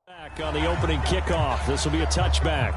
Back on the opening kickoff. This will be a touchback.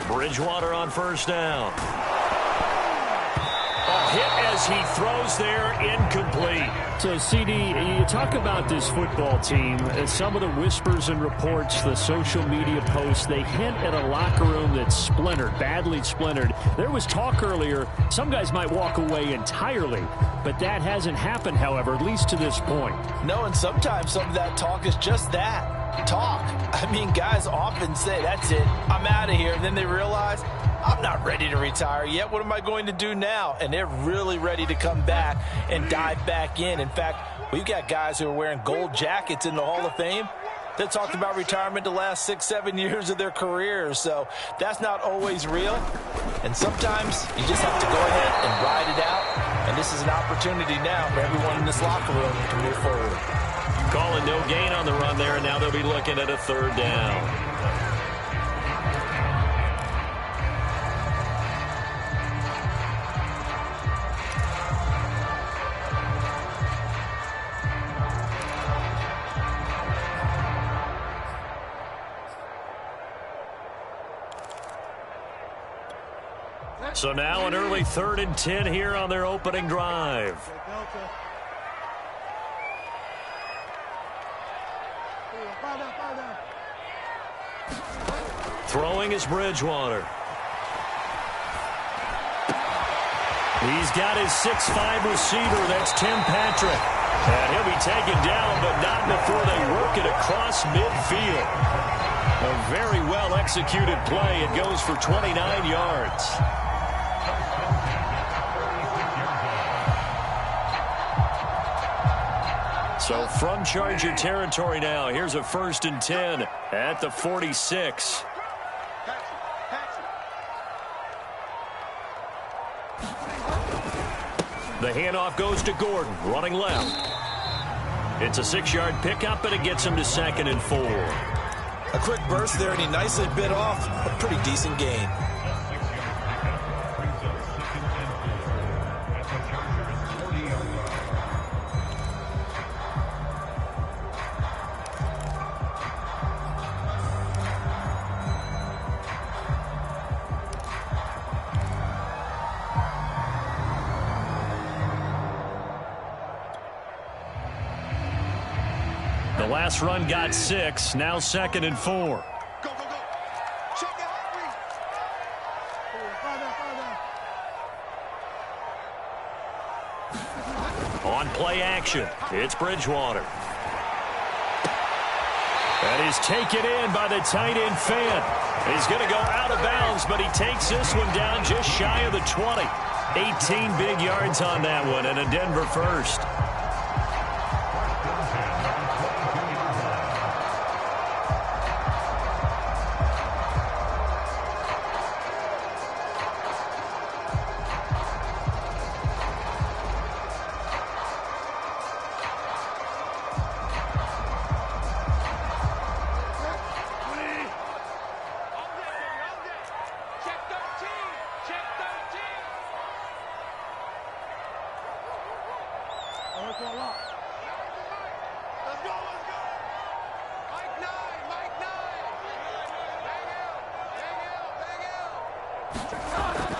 Bridgewater on first down. A hit as he throws there, incomplete. So, CD, you talk about this football team, some of the whispers and reports, the social media posts, they hint at a locker room that's splintered, badly splintered. There was talk earlier, some guys might walk away entirely, but that hasn't happened, however, at least to this point. No, and sometimes some of that talk is just that. Talk. I mean, guys often say, that's it, I'm out of here. And then they realize, I'm not ready to retire yet. What am I going to do now? And they're really ready to come back and dive back in. In fact, we've got guys who are wearing gold jackets in the Hall of Fame that talked about retirement the last 6-7 years of their careers. So that's not always real. And sometimes you just have to go ahead and ride it out. And this is an opportunity now for everyone in this locker room to move forward. Calling no gain on the run there, and now they'll be looking at a third down. So now an early 3rd and 10 here on their opening drive. Throwing is Bridgewater. He's got his 6'5" receiver. That's Tim Patrick. And he'll be taken down, but not before they work it across midfield. A very well-executed play. It goes for 29 yards. So from Charger territory now, here's a 1st and 10 at the 46. The handoff goes to Gordon, running left. It's a 6-yard pickup, and it gets him to 2nd and 4. A quick burst there, and he nicely bit off a pretty decent gain. The last run got 6, now 2nd and 4. Go, go, go. Check it out. On play action, it's Bridgewater. That is taken in by the tight end Fant. He's going to go out of bounds, but he takes this one down just shy of the 20. 18 big yards on that one, and a Denver first.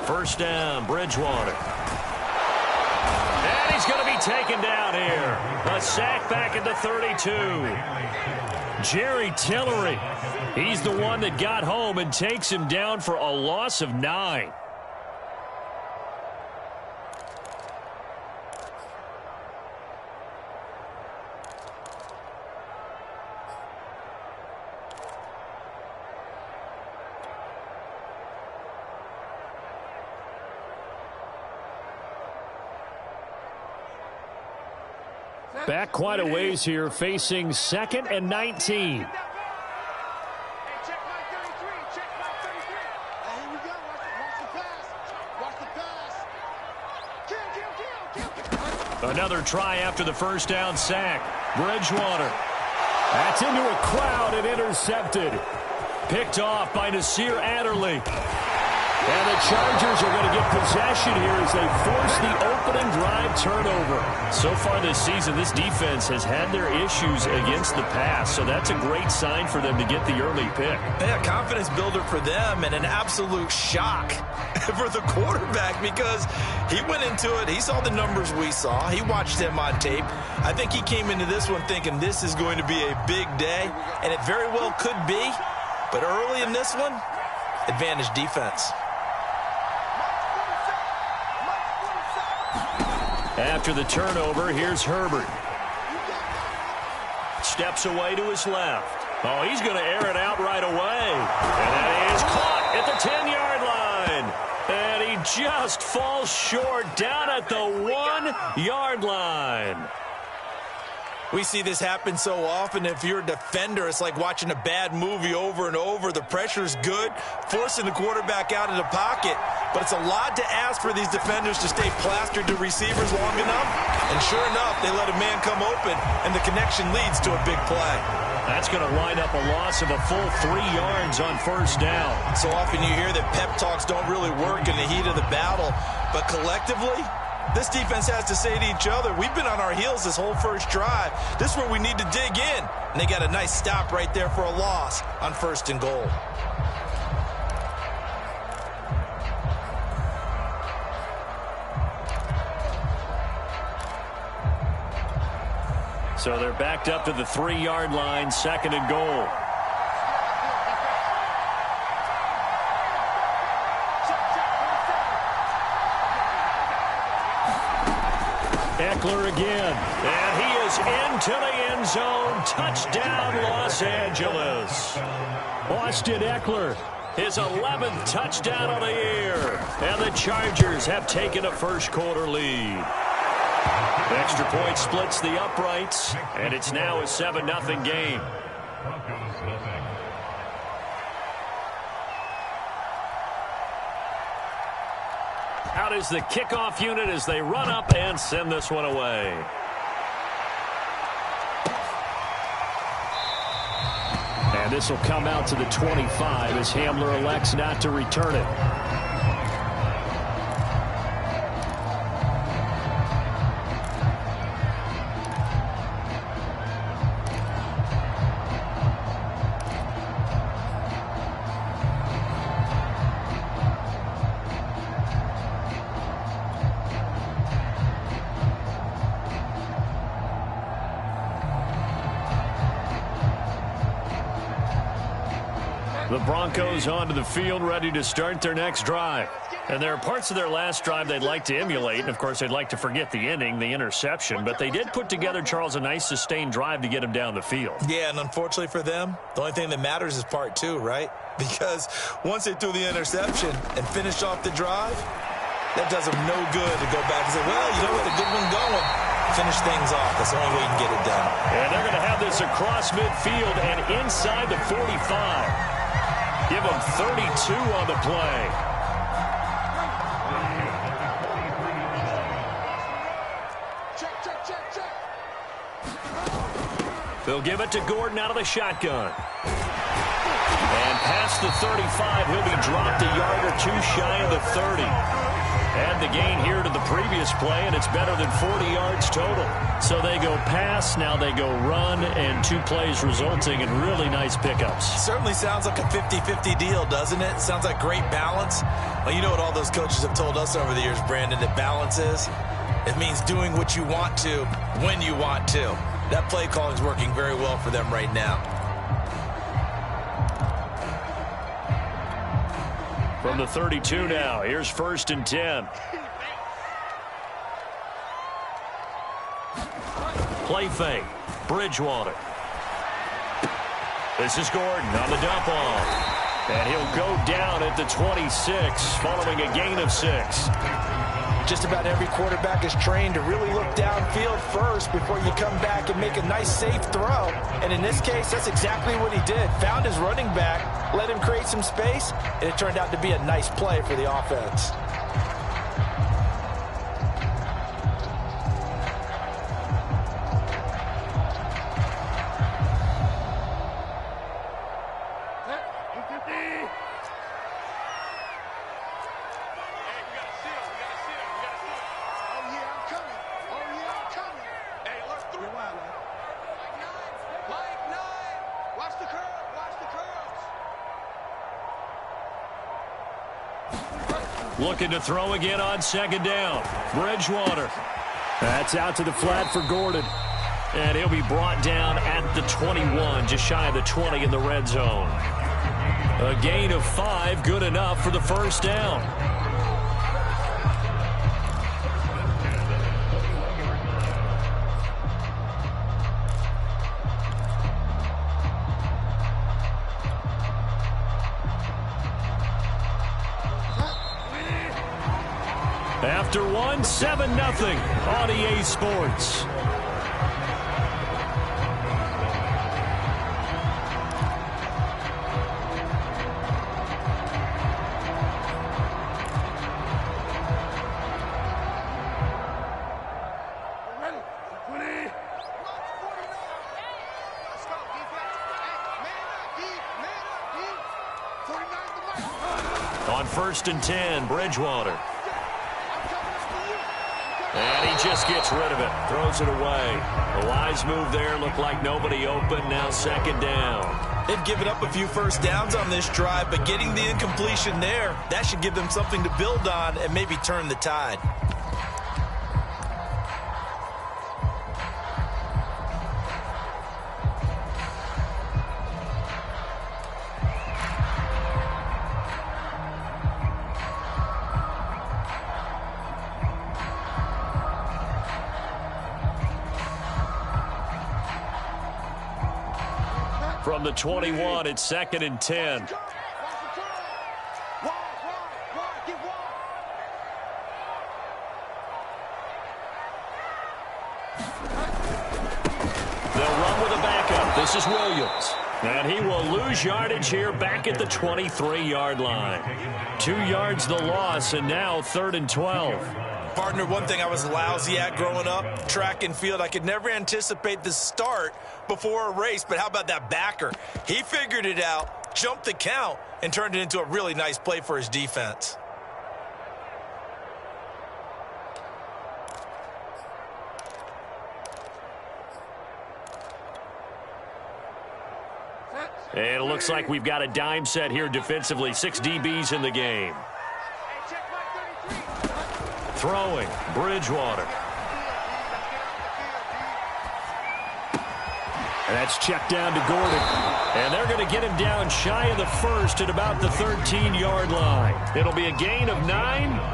First down, Bridgewater. And he's going to be taken down here. A sack back at the 32. Jerry Tillery. He's the one that got home and takes him down for a loss of 9. Back quite a ways here, facing 2nd and 19. Another try after the first down sack. Bridgewater. That's into a crowd and intercepted. Picked off by Nasir Adderley. And the Chargers are going to get possession here as they force the opening drive turnover. So far this season, this defense has had their issues against the pass, so that's a great sign for them to get the early pick. Yeah, confidence builder for them and an absolute shock for the quarterback because he went into it. He saw the numbers we saw. He watched them on tape. I think he came into this one thinking this is going to be a big day, and it very well could be. But early in this one, advantage defense. After the turnover, here's Herbert. Steps away to his left. Oh, he's going to air it out right away. And that is caught at the 10-yard line. And he just falls short down at the 1-yard line. We see this happen so often. If you're a defender, it's like watching a bad movie over and over. The pressure's good, forcing the quarterback out of the pocket. But it's a lot to ask for these defenders to stay plastered to receivers long enough. And sure enough, they let a man come open, and the connection leads to a big play. That's going to wind up a loss of a full 3 yards on first down. So often you hear that pep talks don't really work in the heat of the battle. But collectively, this defense has to say to each other, we've been on our heels this whole first drive. This is where we need to dig in. And they got a nice stop right there for a loss on 1st and goal. So they're backed up to the 3-yard line, 2nd and goal. Eckler again. And he is into the end zone. Touchdown, Los Angeles. Austin Eckler, his 11th touchdown of the year. And the Chargers have taken a first-quarter lead. Extra point splits the uprights, and it's now a 7-0 game. Out is the kickoff unit as they run up and send this one away. And this will come out to the 25 as Hamler elects not to return it. The Broncos onto the field, ready to start their next drive. And there are parts of their last drive they'd like to emulate. And, of course, they'd like to forget the inning, the interception. But they did put together, Charles, a nice sustained drive to get him down the field. Yeah, and unfortunately for them, the only thing that matters is part 2, right? Because once they threw the interception and finished off the drive, that does them no good to go back and say, well, you know what, a good one going. Finish things off. That's the only way you can get it done. And they're going to have this across midfield and inside the 45. Give them 32 on the play. They'll give it to Gordon out of the shotgun. And past the 35, he'll be dropped a yard or 2 shy of the 30. Add the gain here to the previous play, and it's better than 40 yards total. So they go pass, now they go run, and 2 plays resulting in really nice pickups. Certainly sounds like a 50-50 deal, doesn't it? Sounds like great balance. Well, you know what all those coaches have told us over the years, Brandon, that balance is? It means doing what you want to when you want to. That play calling is working very well for them right now. From the 32 now, here's 1st and 10. Play fake. Bridgewater. This is Gordon on the dump off. And he'll go down at the 26 following a gain of 6. Just about every quarterback is trained to really look downfield first before you come back and make a nice, safe throw. And in this case, that's exactly what he did. Found his running back, let him create some space, and it turned out to be a nice play for the offense. Looking to throw again on second down. Bridgewater. That's out to the flat for Gordon. And he'll be brought down at the 21, just shy of the 20 in the red zone. A gain of 5, good enough for the first down. After 7-0 on EA Sports. On 1st and 10, Bridgewater. And he just gets rid of it, throws it away. A wise move there, looked like nobody open, now second down. They've given up a few first downs on this drive, but getting the incompletion there, that should give them something to build on and maybe turn the tide. From the 21, it's 2nd and 10. They'll run with a backup. This is Williams. And he will lose yardage here back at the 23-yard line. 2 yards the loss, and now 3rd and 12. Partner, one thing I was lousy at growing up, track and field. I could never anticipate the start before a race, but how about that backer? He figured it out, jumped the count, and turned it into a really nice play for his defense. And it looks like we've got a dime set here defensively. 6 DBs in the game. Throwing, Bridgewater. And that's checked down to Gordon. And they're going to get him down shy of the first at about the 13-yard line. It'll be a gain of 9,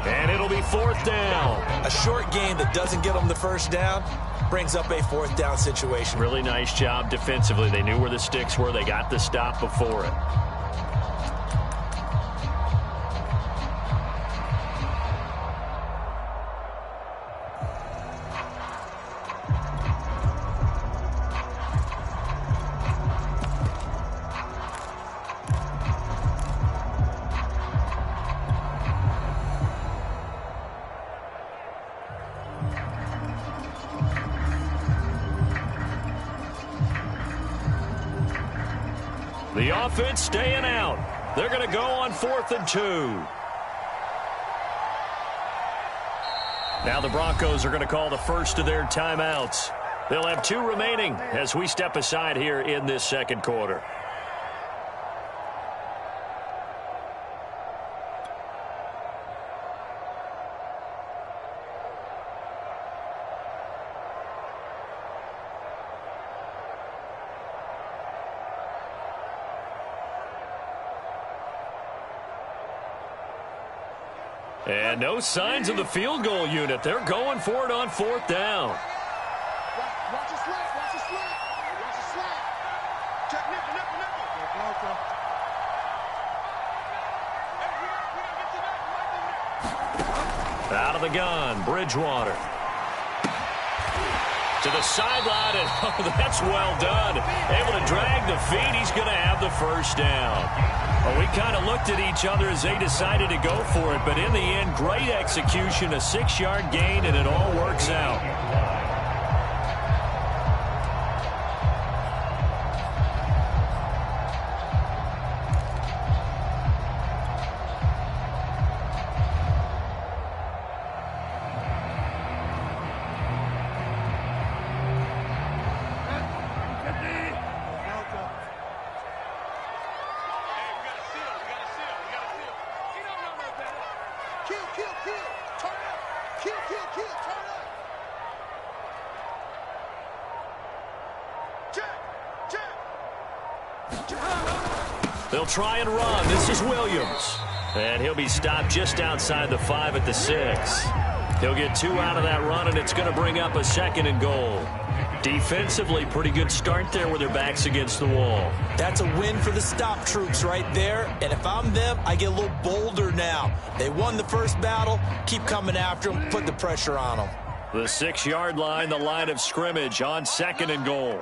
and it'll be 4th down. A short gain that doesn't get them the first down brings up a 4th down situation. Really nice job defensively. They knew where the sticks were. They got the stop before it. The offense staying out. They're going to go on 4th and 2. Now the Broncos are going to call the first of their timeouts. They'll have 2 remaining as we step aside here in this second quarter. And no signs of the field goal unit. They're going for it on 4th down. Watch the slap, watch the slap. Watch the slap. Check nipple, nipple, nipple. Go Bronco. Hey, we gotta get to that. Out of the gun, Bridgewater. To the sideline, and oh, that's well done. Able to drag the feet. He's going to have the first down. Well, we kind of looked at each other as they decided to go for it, but in the end, great execution, a 6-yard gain, and it all works out. They'll try and run. This is Williams. And he'll be stopped just outside the 5 at the 6. He'll get 2 out of that run, and it's going to bring up a 2nd and goal. Defensively, pretty good start there with their backs against the wall. That's a win for the stop troops right there. And if I'm them, I get a little bolder now. They won the first battle. Keep coming after them. Put the pressure on them. The 6-yard line, the line of scrimmage on 2nd and goal.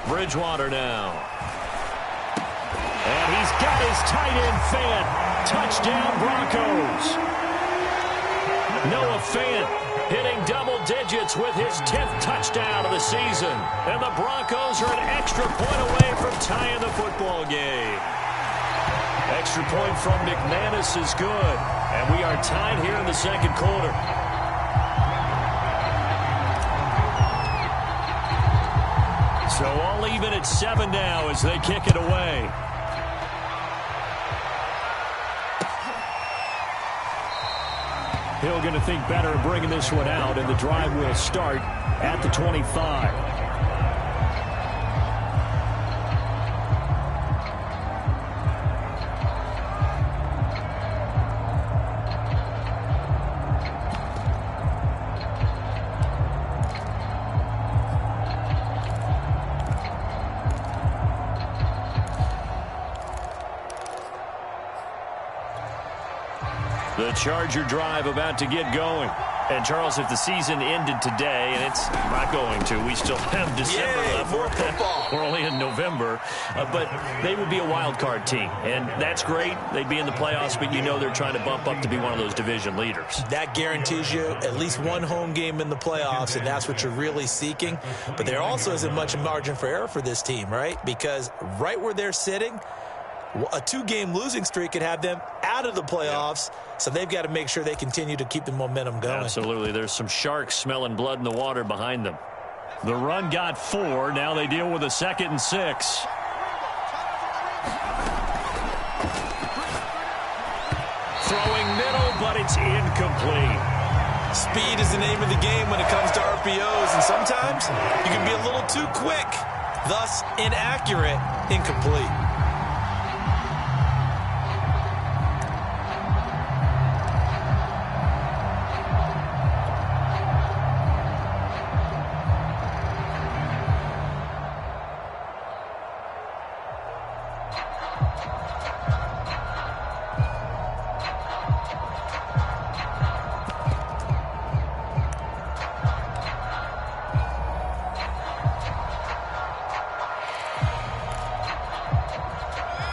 Bridgewater now. And he's got his tight end Fant. Touchdown Broncos. Noah Fant hitting double digits with his 10th touchdown of the season. And the Broncos are an extra point away from tying the football game. Extra point from McManus is good. And we are tied here in the 2nd quarter. So all even at 7 now as they kick it away. Hill going to think better of bringing this one out, and the drive will start at the 25. The Charger drive about to get going. And, Charles, if the season ended today, and it's not going to, we still have December left. More football. We're only in November. But they would be a wild card team. And that's great. They'd be in the playoffs, but you know they're trying to bump up to be one of those division leaders. That guarantees you at least one home game in the playoffs, and that's what you're really seeking. But there also isn't much margin for error for this team, right? Because right where they're sitting, a 2-game losing streak could have them out of the playoffs, so they've got to make sure they continue to keep the momentum going. Absolutely. There's some sharks smelling blood in the water behind them. The run got 4. Now they deal with a 2nd and 6. Throwing middle, but it's incomplete. Speed is the name of the game when it comes to RPOs, and sometimes you can be a little too quick, thus inaccurate, incomplete.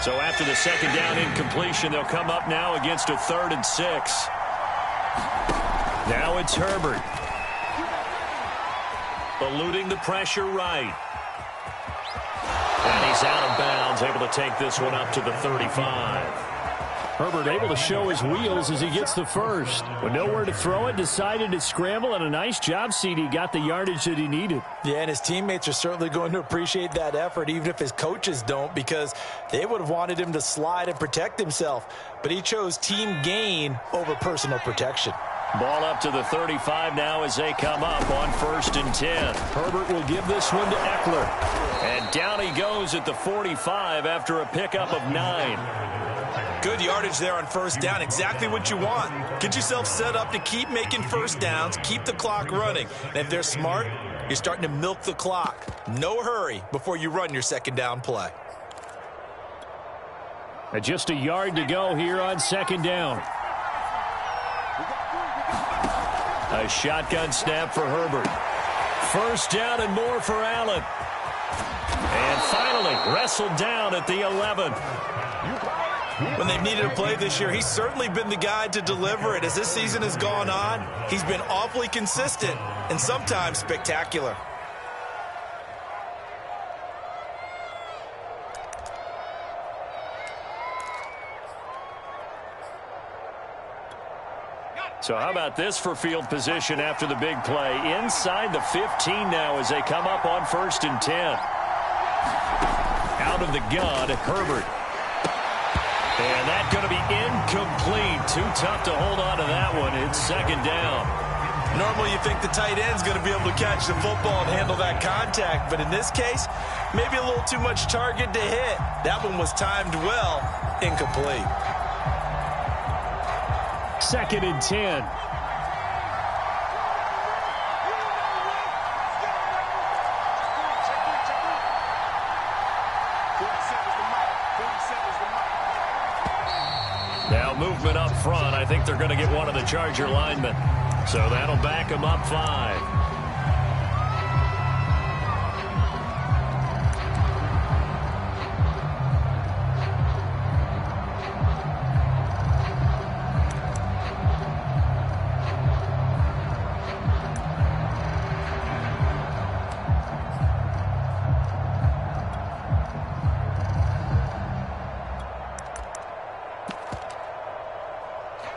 So after the 2nd down incompletion, they'll come up now against a 3rd and 6. Now it's Herbert. Eluding the pressure right. And he's out of bounds, able to take this one up to the 35. Herbert able to show his wheels as he gets the first. With nowhere to throw it, decided to scramble, and a nice job, CD. Got the yardage that he needed. Yeah, and his teammates are certainly going to appreciate that effort, even if his coaches don't, because they would have wanted him to slide and protect himself. But he chose team gain over personal protection. Ball up to the 35 now as they come up on 1st and 10. Herbert will give this one to Eckler. And down he goes at the 45 after a pickup of 9. Good yardage there on 1st down. Exactly what you want. Get yourself set up to keep making 1st downs, keep the clock running. And if they're smart, you're starting to milk the clock. No hurry before you run your 2nd down play. And just a yard to go here on second down. A shotgun snap for Herbert. First down and more for Allen. And finally wrestled down at the 11. When they've needed a play this year, he's certainly been the guy to deliver it. As this season has gone on, he's been awfully consistent and sometimes spectacular. So how about this for field position after the big play? Inside the 15 now as they come up on 1st and 10. Out of the gun, Herbert. And that's going to be incomplete. Too tough to hold on to that one. It's second down. Normally you think the tight end's going to be able to catch the football and handle that contact. But in this case, maybe a little too much target to hit. That one was timed well. Incomplete. 2nd and 10. Now movement up front. I think they're going to get one of the Charger linemen. So that'll back them up 5.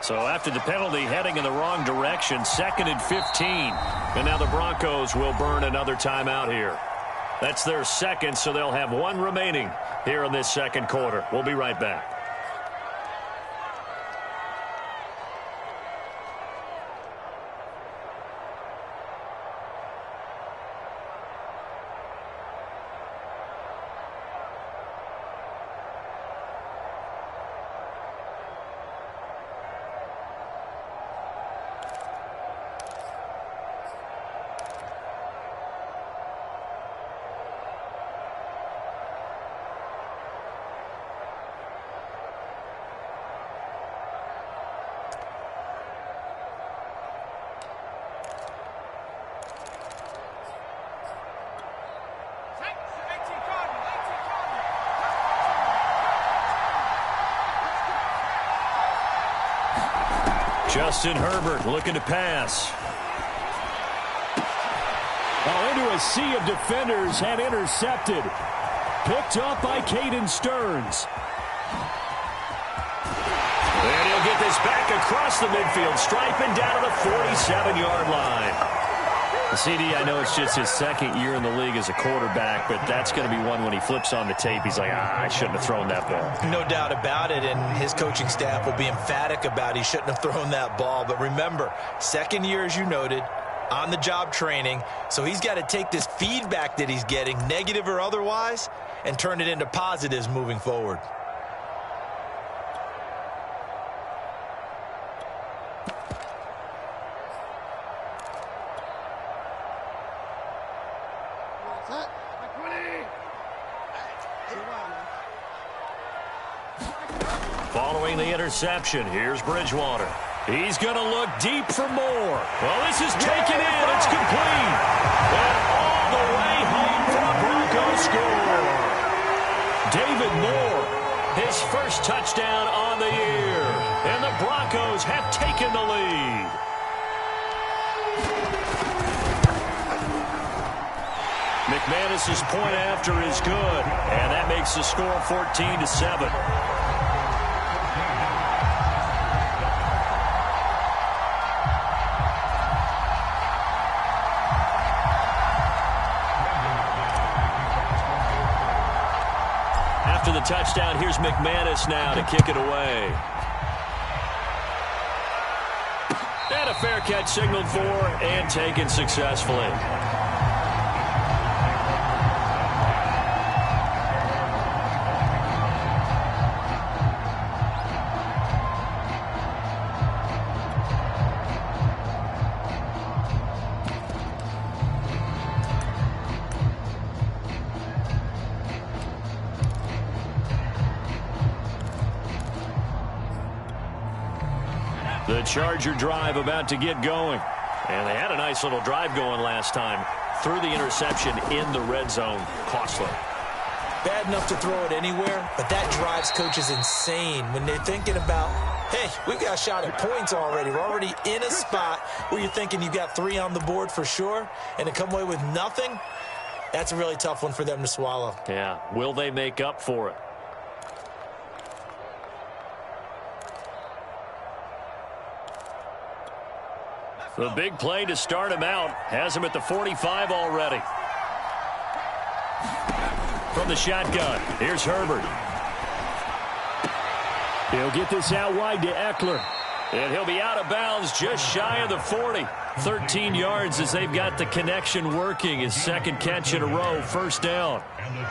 So after the penalty, heading in the wrong direction, 2nd and 15. And now the Broncos will burn another timeout here. That's their second, so they'll have one remaining here in this second quarter. We'll be right back. Justin Herbert looking to pass. Into a sea of defenders and intercepted. Picked up by Caden Stearns. And he'll get this back across the midfield stripe and down to the 47-yard line. CD, I know it's just his second year in the league as a quarterback, but that's going to be one when he flips on the tape. He's like, I shouldn't have thrown that ball. No doubt about it, and his coaching staff will be emphatic about he shouldn't have thrown that ball. But remember, second year, as you noted, on-the-job training, so he's got to take this feedback that he's getting, negative or otherwise, and turn it into positives moving forward. Following the interception, here's Bridgewater. He's going to look deep for more. Well, this is taken in. It's complete. And all the way home for a Broncos score. David Moore, his first touchdown on the year. And the Broncos have taken the lead. McManus's point after is good. And that makes the score 14-7. After the touchdown, here's McManus now to kick it away. And a fair catch signaled for and taken successfully. The Charger drive about to get going. And they had a nice little drive going last time. Threw the interception in the red zone. Costly. Bad enough to throw it anywhere, but that drives coaches insane when they're thinking about, hey, we've got a shot at points already. We're already in a spot where you're thinking you've got 3 on the board for sure, and to come away with nothing, that's a really tough one for them to swallow. Yeah, will they make up for it? The big play to start him out has him at the 45 already. From the shotgun, here's Herbert. He'll get this out wide to Eckler. And he'll be out of bounds just shy of the 40. 13 yards as they've got the connection working. His second catch in a row, first down.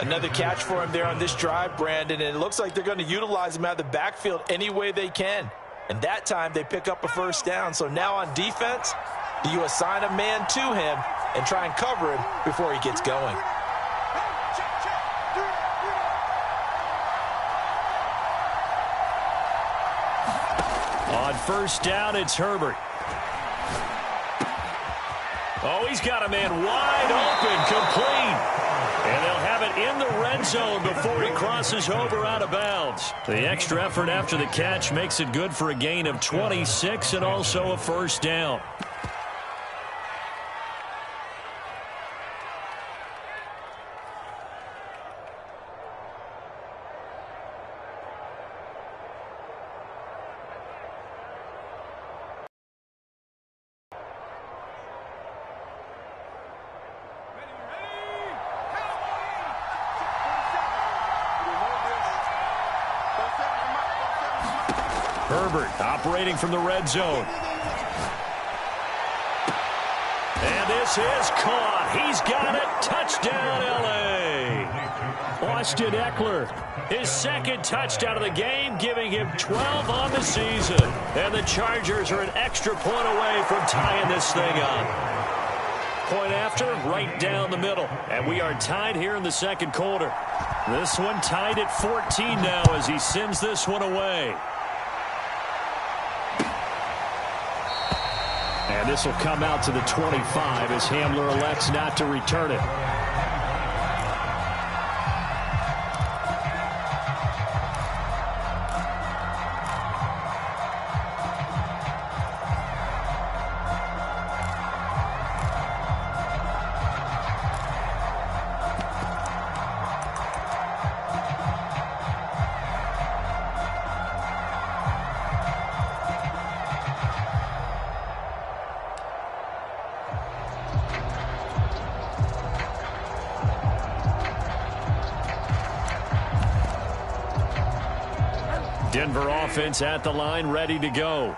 Another catch for him there on this drive, Brandon, and it looks like they're going to utilize him out of the backfield any way they can. And that time they pick up a first down. So now on defense, do you assign a man to him and try and cover him before he gets going? On first down, it's Herbert. Oh, he's got a man wide open, complete. And they'll have it in the red zone before he crosses over out of bounds. The extra effort after the catch makes it good for a gain of 26 and also a first down. Herbert operating from the red zone. And this is caught. He's got it. Touchdown, L.A. Austin Eckler. His second touchdown of the game, giving him 12 on the season. And the Chargers are an extra point away from tying this thing up. Point after, right down the middle. And we are tied here in the second quarter. This one tied at 14 now as he sends this one away. And this will come out to the 25 as Hamler elects not to return it. Denver offense at the line, ready to go.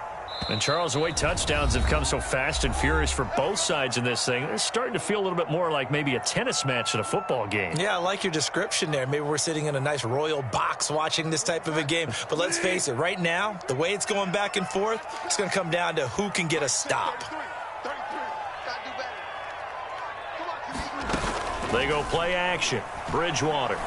And Charles, the way touchdowns have come so fast and furious for both sides in this thing, it's starting to feel a little bit more like maybe a tennis match in a football game. Yeah, I like your description there. Maybe we're sitting in a nice royal box watching this type of a game. But let's face it, right now, the way it's going back and forth, it's going to come down to who can get a stop. They go play action. Bridgewater.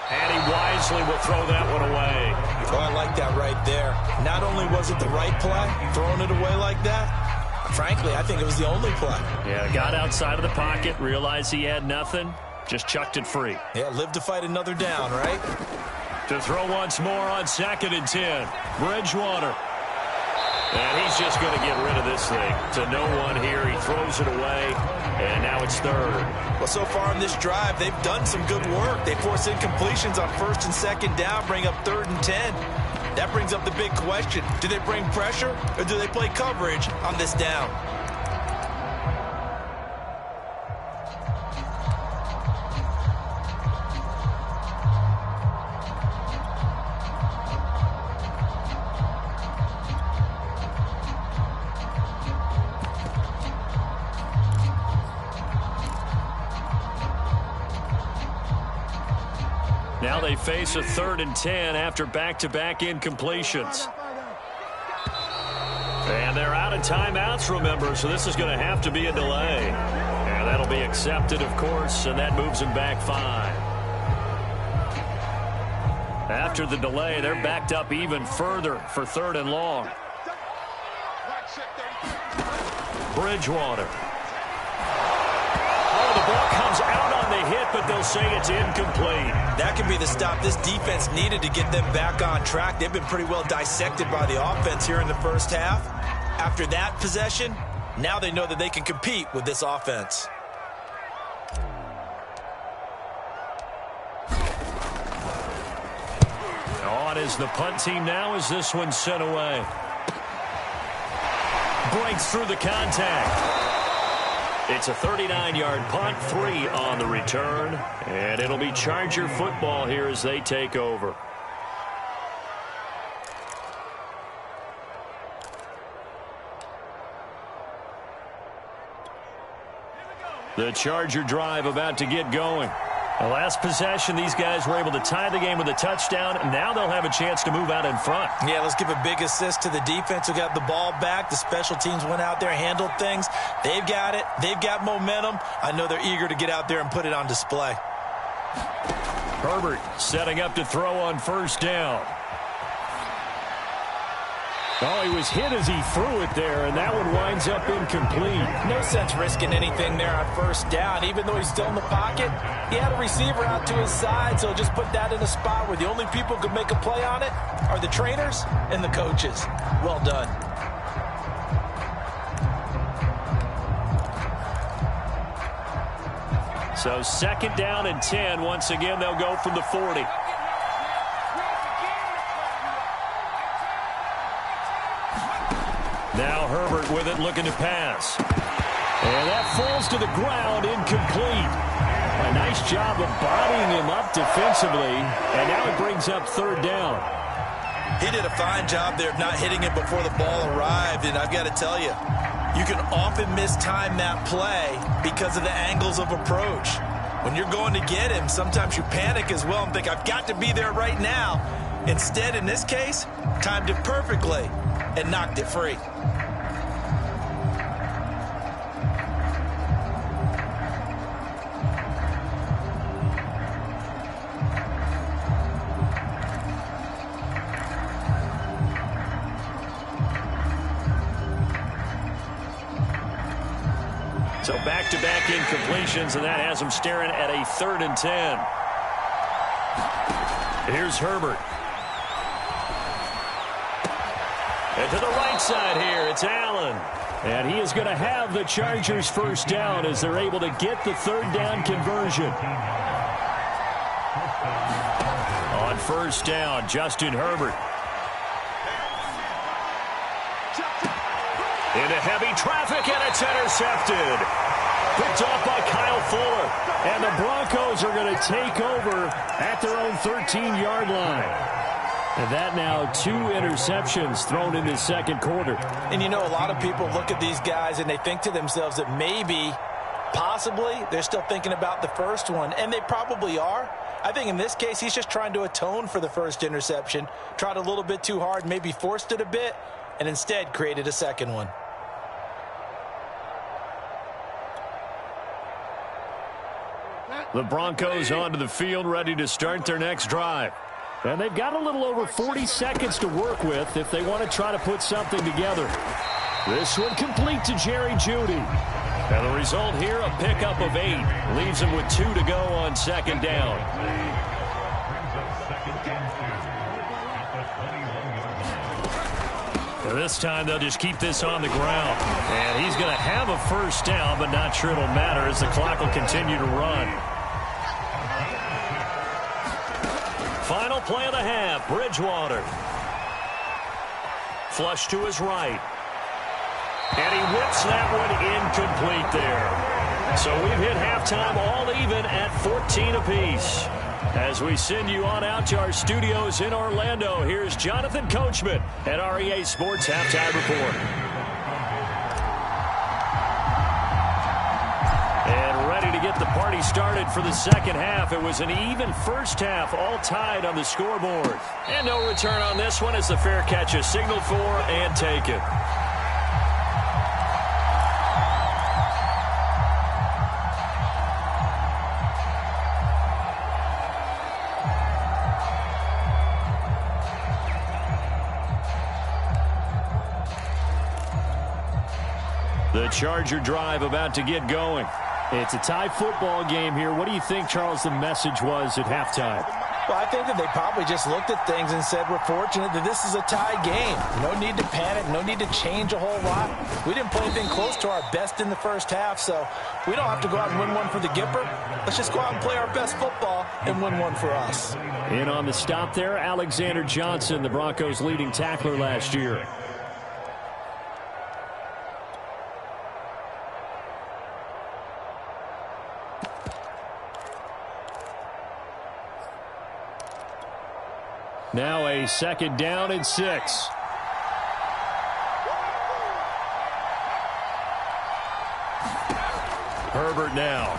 And he wisely will throw that one away. Oh, I like that right there. Not only was it the right play, throwing it away like that, frankly, I think it was the only play. Yeah, got outside of the pocket, realized he had nothing, just chucked it free. Yeah, live to fight another down, right? To throw once more on 2nd and 10. Bridgewater. And he's just going to get rid of this thing. To no one here. He throws it away. And now it's 3rd. Well, so far in this drive, they've done some good work. They force incompletions on 1st and 2nd down, bring up 3rd and 10. That brings up the big question. Do they bring pressure or do they play coverage on this down? Now they face a 3rd and 10 after back-to-back incompletions. And they're out of timeouts, remember, so this is going to have to be a delay. And that'll be accepted, of course, and that moves them back 5. After the delay, they're backed up even further for 3rd and long. Bridgewater. Oh, the ball comes out on the hit, but they'll say it's incomplete. That could be the stop this defense needed to get them back on track. They've been pretty well dissected by the offense here in the first half. After that possession, now they know that they can compete with this offense. On is the punt team now as this one's sent away. Breaks through the contact. It's a 39-yard punt, 3 on the return, and it'll be Charger football here as they take over. The Charger drive about to get going. The last possession, these guys were able to tie the game with a touchdown, and now they'll have a chance to move out in front. Yeah, let's give a big assist to the defense who got the ball back. The special teams went out there, handled things. They've got it. They've got momentum. I know they're eager to get out there and put it on display. Herbert setting up to throw on 1st down. Oh, he was hit as he threw it there, and that one winds up incomplete. No sense risking anything there on 1st down. Even though he's still in the pocket, he had a receiver out to his side, so just put that in a spot where the only people who could make a play on it are the trainers and the coaches. Well done. So 2nd down and 10. Once again, they'll go from the 40. Now Herbert with it, looking to pass. And that falls to the ground, incomplete. A nice job of bodying him up defensively, and now it brings up 3rd down. He did a fine job there of not hitting it before the ball arrived, and I've got to tell you, you can often mistime that play because of the angles of approach. When you're going to get him, sometimes you panic as well and think, I've got to be there right now. Instead, in this case, timed it perfectly and knocked it free. So back-to-back incompletions, and that has them staring at a 3rd and 10. Here's Herbert. And to the right side here, it's Allen. And he is going to have the Chargers 1st down as they're able to get the 3rd down conversion. On 1st down, Justin Herbert. Into heavy traffic, and it's intercepted. Picked off by Kyle Fuller. And the Broncos are going to take over at their own 13-yard line. And that now 2 interceptions thrown in the 2nd quarter. And you know, a lot of people look at these guys and they think to themselves that maybe, possibly, they're still thinking about the first one. And they probably are. I think in this case, he's just trying to atone for the first interception. Tried a little bit too hard, maybe forced it a bit, and instead created a 2nd one. The Broncos onto the field, ready to start their next drive. And they've got a little over 40 seconds to work with if they want to try to put something together. This one complete to Jerry Jeudy. And the result here, a pickup of 8. Leaves them with 2 to go on 2nd down. This time they'll just keep this on the ground. And he's going to have a 1st down, but not sure it'll matter as the clock will continue to run. Final play of the half, Bridgewater. Flush to his right. And he whips that one incomplete there. So we've hit halftime all even at 14 apiece. As we send you on out to our studios in Orlando, here's Jonathan Coachman at REA Sports Halftime Report. And ready to get the party started for the 2nd half. It was an even first half, all tied on the scoreboard. And no return on this one as the fair catch is signaled for and taken. The Charger drive about to get going. It's a tie football game here. What do you think, Charles, the message was at halftime? Well, I think that they probably just looked at things and said, we're fortunate that this is a tie game. No need to panic. No need to change a whole lot. We didn't play anything close to our best in the first half, so we don't have to go out and win one for the Gipper. Let's just go out and play our best football and win one for us. In on the stop there, Alexander Johnson, the Broncos' leading tackler last year. Now a second down and 6. Herbert now.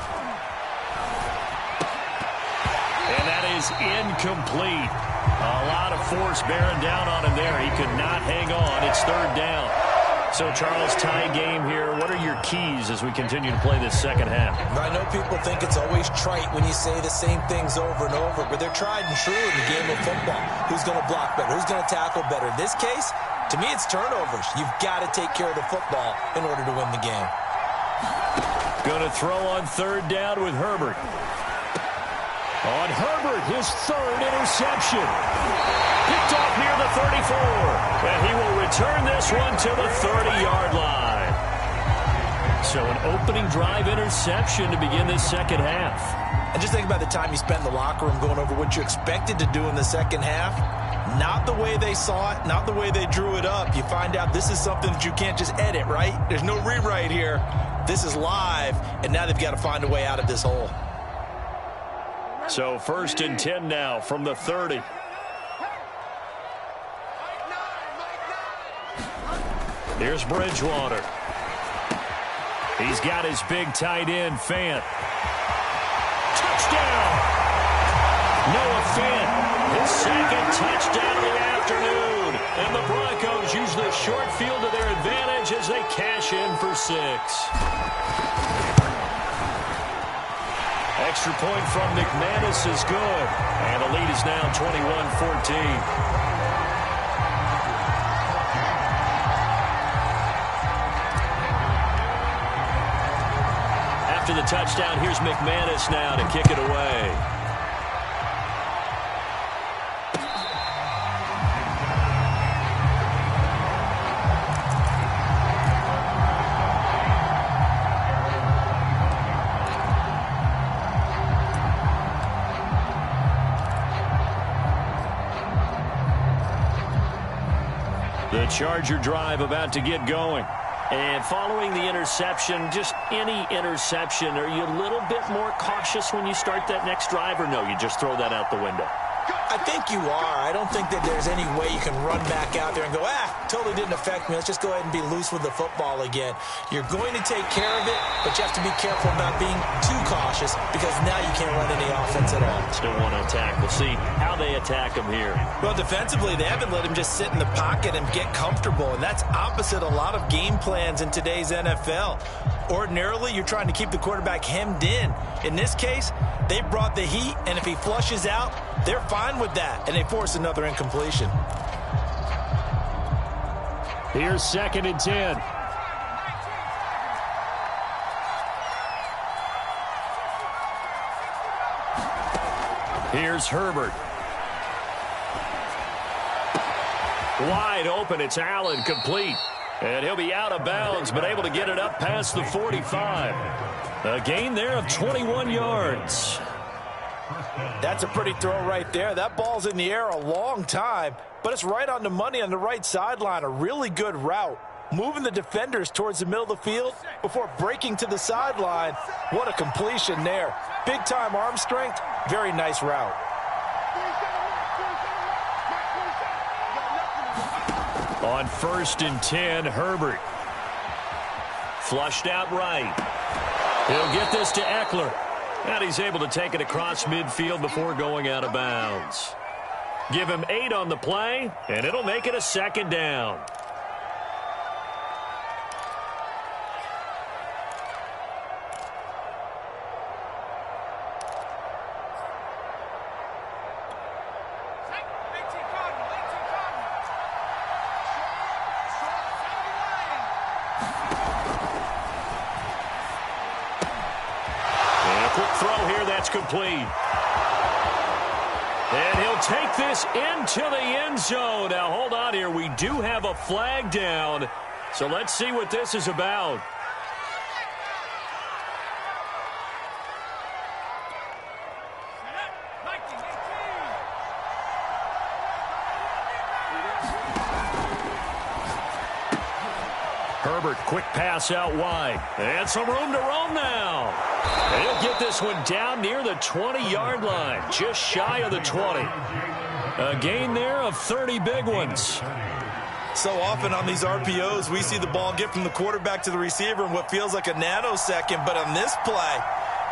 And that is incomplete. A lot of force bearing down on him there. He could not hang on. It's third down. So, Charles, tie game here. What are your keys as we continue to play this second half? I know people think it's always trite when you say the same things over and over, but they're tried and true in the game of football. Who's going to block better? Who's going to tackle better? In this case, to me, it's turnovers. You've got to take care of the football in order to win the game. Going to throw on third down with Herbert. On Herbert, his third interception. Picked off near the 34. And he will return this one to the 30-yard line. So an opening drive interception to begin this second half. And just think about the time you spent in the locker room going over what you expected to do in the second half. Not the way they saw it, not the way they drew it up. You find out this is something that you can't just edit, right? There's no rewrite here. This is live, and now they've got to find a way out of this hole. So first and 10 now from the 30. Here's Bridgewater. He's got his big tight end, Fant. Touchdown! Noah Fant, his second touchdown of the afternoon. And the Broncos use the short field to their advantage as they cash in for 6. Extra point from McManus is good. And the lead is now 21-14. After the touchdown, here's McManus now to kick it away. The Charger drive about to get going. And following the interception, just any interception, are you a little bit more cautious when you start that next drive, or no, you just throw that out the window? I think you are. I don't think that there's any way you can run back out there and go, totally didn't affect me. Let's just go ahead and be loose with the football again. You're going to take care of it, but you have to be careful about being too cautious because now you can't run any offense at all. Still want to attack. We'll see how they attack him here. Well, defensively, they haven't let him just sit in the pocket and get comfortable, and that's opposite a lot of game plans in today's NFL. Ordinarily, you're trying to keep the quarterback hemmed in. In this case, they brought the heat, and if he flushes out, they're fine with that, and they force another incompletion. Here's second and 10. Here's Herbert. Wide open, it's Allen, complete. And he'll be out of bounds, but able to get it up past the 45. A gain there of 21 yards. That's a pretty throw right there. That ball's in the air a long time, but it's right on the money on the right sideline. A really good route. Moving the defenders towards the middle of the field before breaking to the sideline. What a completion there. Big-time arm strength. Very nice route. On first and 10, Herbert. Flushed out right. He'll get this to Eckler. And he's able to take it across midfield before going out of bounds. Give him 8 on the play, and it'll make it a second down. It's complete. And he'll take this into the end zone. Now, hold on here. We do have a flag down. So let's see what this is about. Herbert, quick pass out wide. And some room to roam now. And he'll get this one down near the 20-yard line, just shy of the 20. A gain there of 30 big ones. So often on these RPOs, we see the ball get from the quarterback to the receiver in what feels like a nanosecond. But on this play,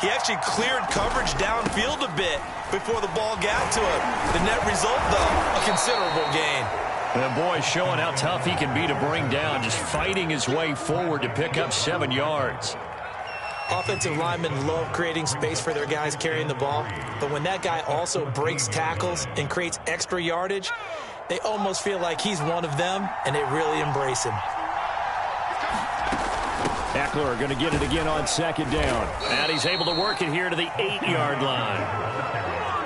he actually cleared coverage downfield a bit before the ball got to him. The net result, though, a considerable gain. And boy, showing how tough he can be to bring down, just fighting his way forward to pick up 7 yards. Offensive linemen love creating space for their guys carrying the ball, but when that guy also breaks tackles and creates extra yardage, they almost feel like he's one of them, and they really embrace him. Eckler going to get it again on second down. And he's able to work it here to the 8-yard line.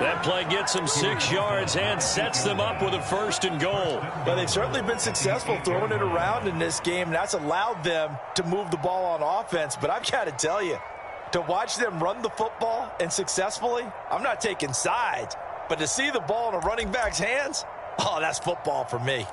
That play gets them 6 yards and sets them up with a 1st and goal. Well, they've certainly been successful throwing it around in this game, and that's allowed them to move the ball on offense. But I've got to tell you, to watch them run the football and successfully, I'm not taking sides, but to see the ball in a running back's hands, oh, that's football for me.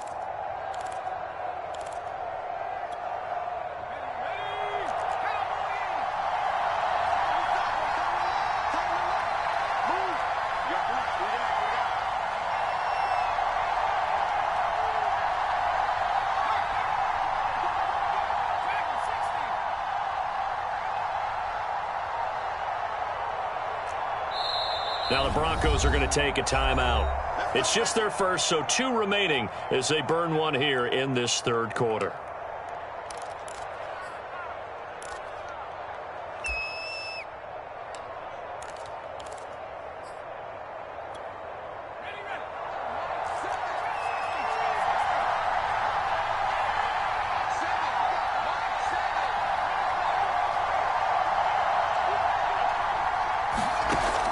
Now the Broncos are going to take a timeout. It's just their first, so 2 remaining as they burn one here in this 3rd quarter.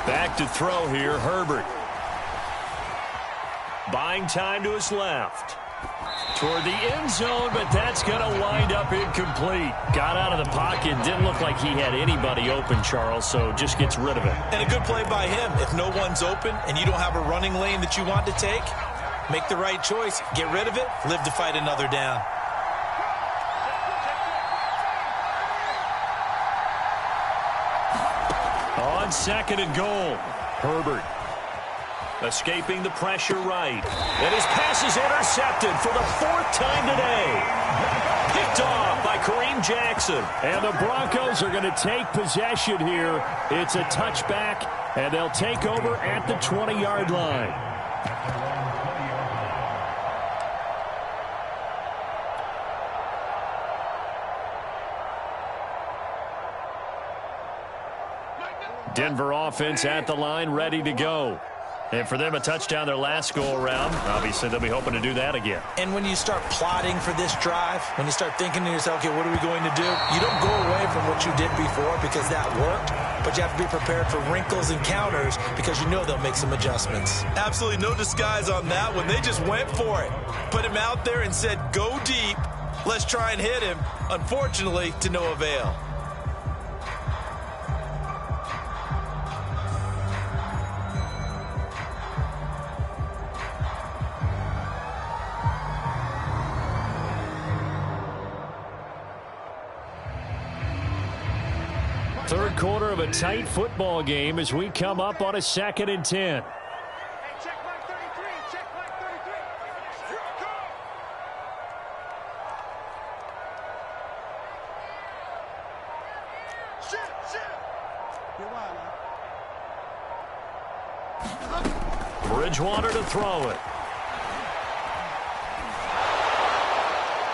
Back to throw here, Herbert. Buying time to his left. Toward the end zone, but that's going to wind up incomplete. Got out of the pocket. Didn't look like he had anybody open, Charles, so just gets rid of it. And a good play by him. If no one's open and you don't have a running lane that you want to take, make the right choice. Get rid of it. Live to fight another down. On 2nd and goal, Herbert escaping the pressure right. And his pass is intercepted for the 4th time today. Picked off by Kareem Jackson. And the Broncos are going to take possession here. It's a touchback, and they'll take over at the 20-yard line. Denver offense at the line, ready to go. And for them, a touchdown their last go-around. Obviously, they'll be hoping to do that again. And when you start plotting for this drive, when you start thinking to yourself, okay, what are we going to do? You don't go away from what you did before because that worked, but you have to be prepared for wrinkles and counters because you know they'll make some adjustments. Absolutely no disguise on that one. They just went for it. Put him out there and said, go deep. Let's try and hit him. Unfortunately, to no avail. Third quarter of a tight football game as we come up on a 2nd and 10. Hey, check mark 33. Check mark 33. Here we go. Shit. You're wild, man. Bridgewater to throw it.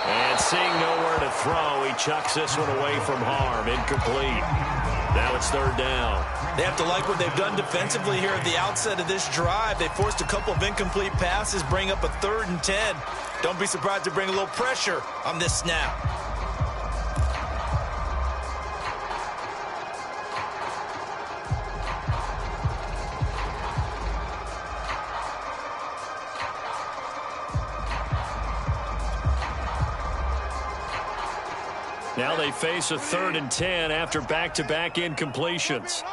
And seeing nowhere to throw, he chucks this one away from harm. Incomplete. Now it's 3rd down. They have to like what they've done defensively here at the outset of this drive. They forced a couple of incomplete passes, bring up a 3rd and 10. Don't be surprised to bring a little pressure on this snap. Now they face a 3rd and 10 after back-to-back incompletions.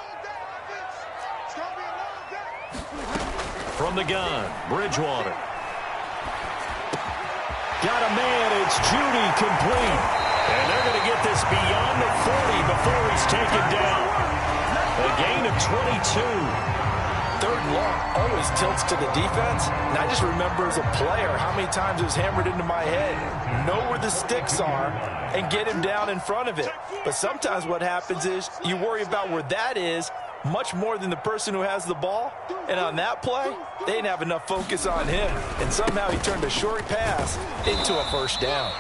From the gun, Bridgewater. Got a man, it's Judy, complete. And they're going to get this beyond the 40 before he's taken down. A gain of 22. 3rd and long always tilts to the defense. And I just remember as a player how many times it was hammered into my head. Know where the sticks are and get him down in front of it. But sometimes what happens is you worry about where that is much more than the person who has the ball. And on that play, they didn't have enough focus on him. And somehow he turned a short pass into a first down.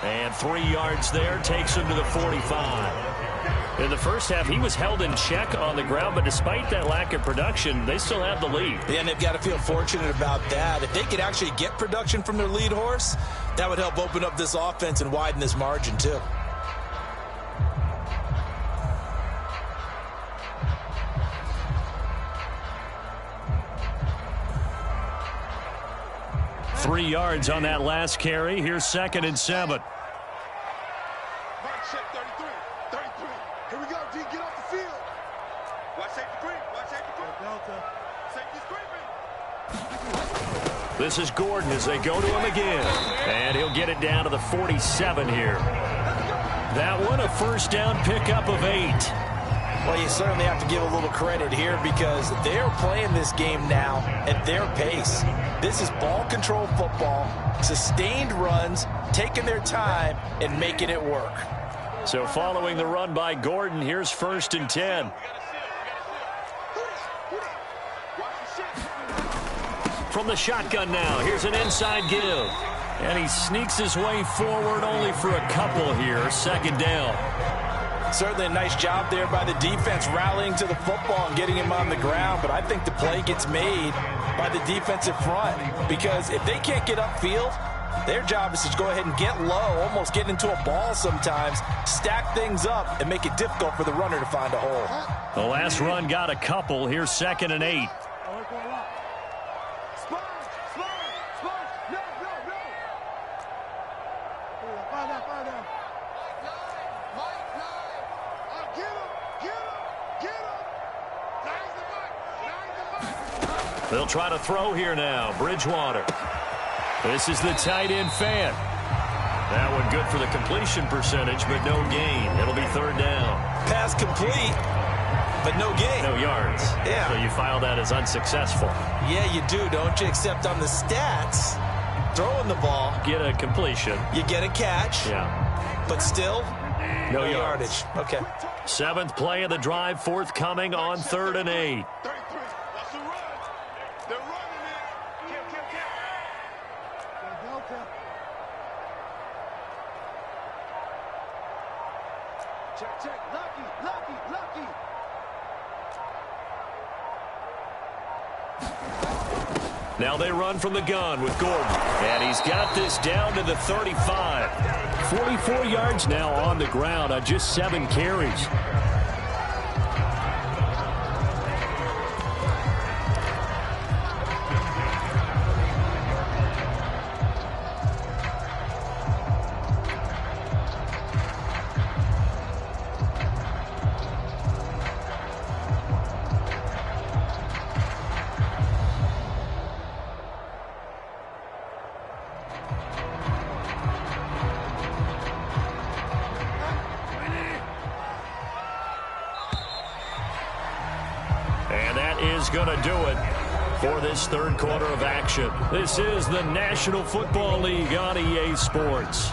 And 3 yards there takes him to the 45. In the first half, he was held in check on the ground, but despite that lack of production, they still have the lead. Yeah, and they've got to feel fortunate about that. If they could actually get production from their lead horse, that would help open up this offense and widen this margin too. Three yards on that last carry. Here's 2nd and 7. Check 33. 33. Here we go, D. Get off the field. Watch safety green. Watch safety green. Delta. Safety screen. This is Gordon as they go to him again. And he'll get it down to the 47 here. That one, a first down pickup of 8. Well, you certainly have to give a little credit here because they're playing this game now at their pace. This is ball control football, sustained runs, taking their time, and making it work. So following the run by Gordon, here's 1st and 10. From the shotgun now, here's an inside give. And he sneaks his way forward only for a couple here. 2nd down. Certainly a nice job there by the defense rallying to the football and getting him on the ground, but I think the play gets made by the defensive front because if they can't get upfield, their job is to go ahead and get low, almost get into a ball sometimes, stack things up, and make it difficult for the runner to find a hole. The last run got a couple. Here's 2nd and 8. They'll try to throw here now. Bridgewater. This is the tight end fan. That one good for the completion percentage, but no gain. It'll be 3rd down. Pass complete, but no gain. No yards. Yeah. So you file that as unsuccessful. Yeah, you do, don't you? Except on the stats, throwing the ball. Get a completion. You get a catch. Yeah. But still, no yardage. Okay. 7th play of the drive forthcoming on 3rd and 8. Check. Lucky. Now they run from the gun with Gordon. And he's got this down to the 35. 44 yards now on the ground on just 7 carries. Is going to do it for this 3rd quarter of action. This is the National Football League on EA Sports.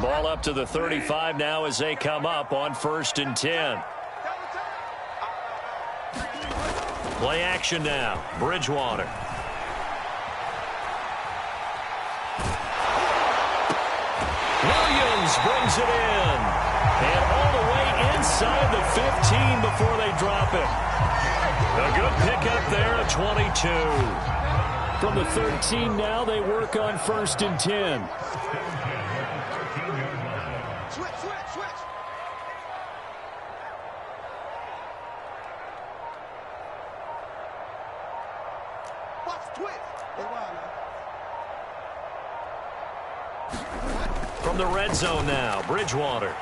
Ball up to the 35 now as they come up on 1st and 10. Play action now. Bridgewater. Williams brings it in. And all the way inside the 15 before they drop it. A good pickup there at 22. From the 13 now, they work on 1st and 10. Switch. Watch twist. They wild now. From the red zone now, Bridgewater.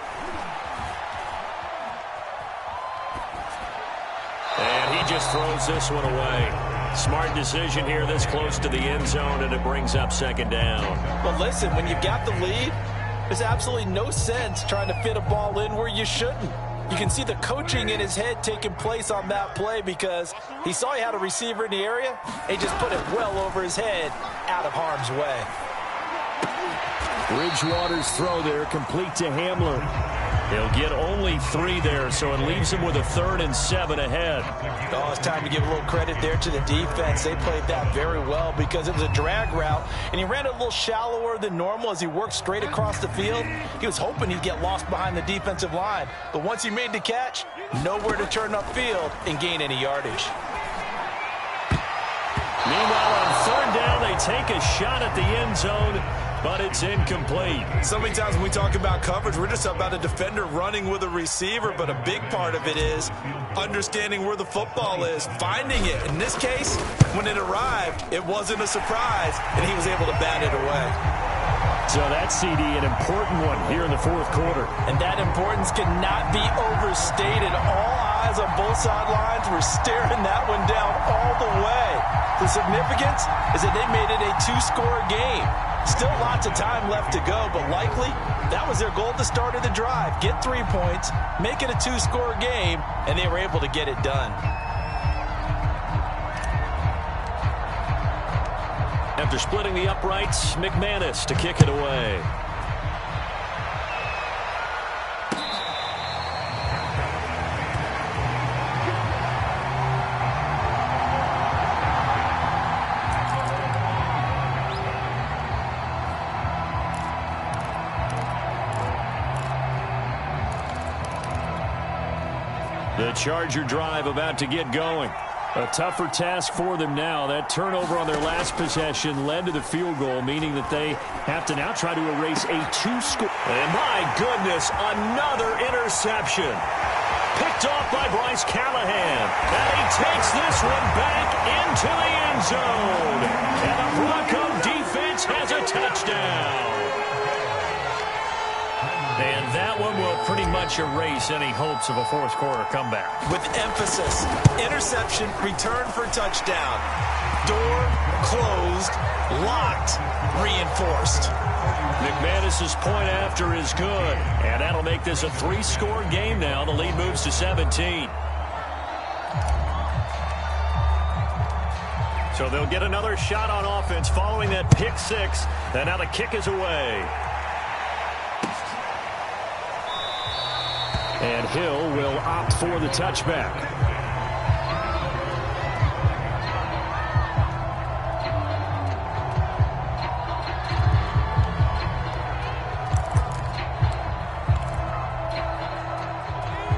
And he just throws this one away. Smart decision here this close to the end zone, and it brings up 2nd down. Well, listen, when you've got the lead, there's absolutely no sense trying to fit a ball in where you shouldn't. You can see the coaching in his head taking place on that play because he saw he had a receiver in the area, and he just put it well over his head out of harm's way. Bridgewater's throw there, complete to Hamler. He'll get only 3 there, so it leaves him with a 3rd and 7 ahead. Oh, it's time to give a little credit there to the defense. They played that very well because it was a drag route, and he ran it a little shallower than normal as he worked straight across the field. He was hoping he'd get lost behind the defensive line, but once he made the catch, nowhere to turn upfield and gain any yardage. Meanwhile, on 3rd down, they take a shot at the end zone, but it's incomplete. So many times when we talk about coverage, we're just about a defender running with a receiver, but a big part of it is understanding where the football is, finding it. In this case, when it arrived, it wasn't a surprise, and he was able to bat it away. So that CD, an important one here in the 4th quarter. And that importance cannot be overstated. All eyes on both sidelines were staring that one down all the way. The significance is that they made it a 2-score game. Still lots of time left to go, but likely that was their goal at the start of the drive. Get 3 points, make it a 2-score game, and they were able to get it done. After splitting the uprights, McManus to kick it away. The Charger drive about to get going. A tougher task for them now. That turnover on their last possession led to the field goal, meaning that they have to now try to erase a 2-score. And my goodness, another interception. Picked off by Bryce Callahan. And he takes this one back into the end zone. And the Bronco defense has a touchdown. And that one will pretty much erase any hopes of a 4th quarter comeback. With emphasis, interception, return for touchdown. Door closed, locked, reinforced. McManus's point after is good. And that'll make this a 3-score game now. The lead moves to 17. So they'll get another shot on offense following that pick 6. And now the kick is away. And Hill will opt for the touchback.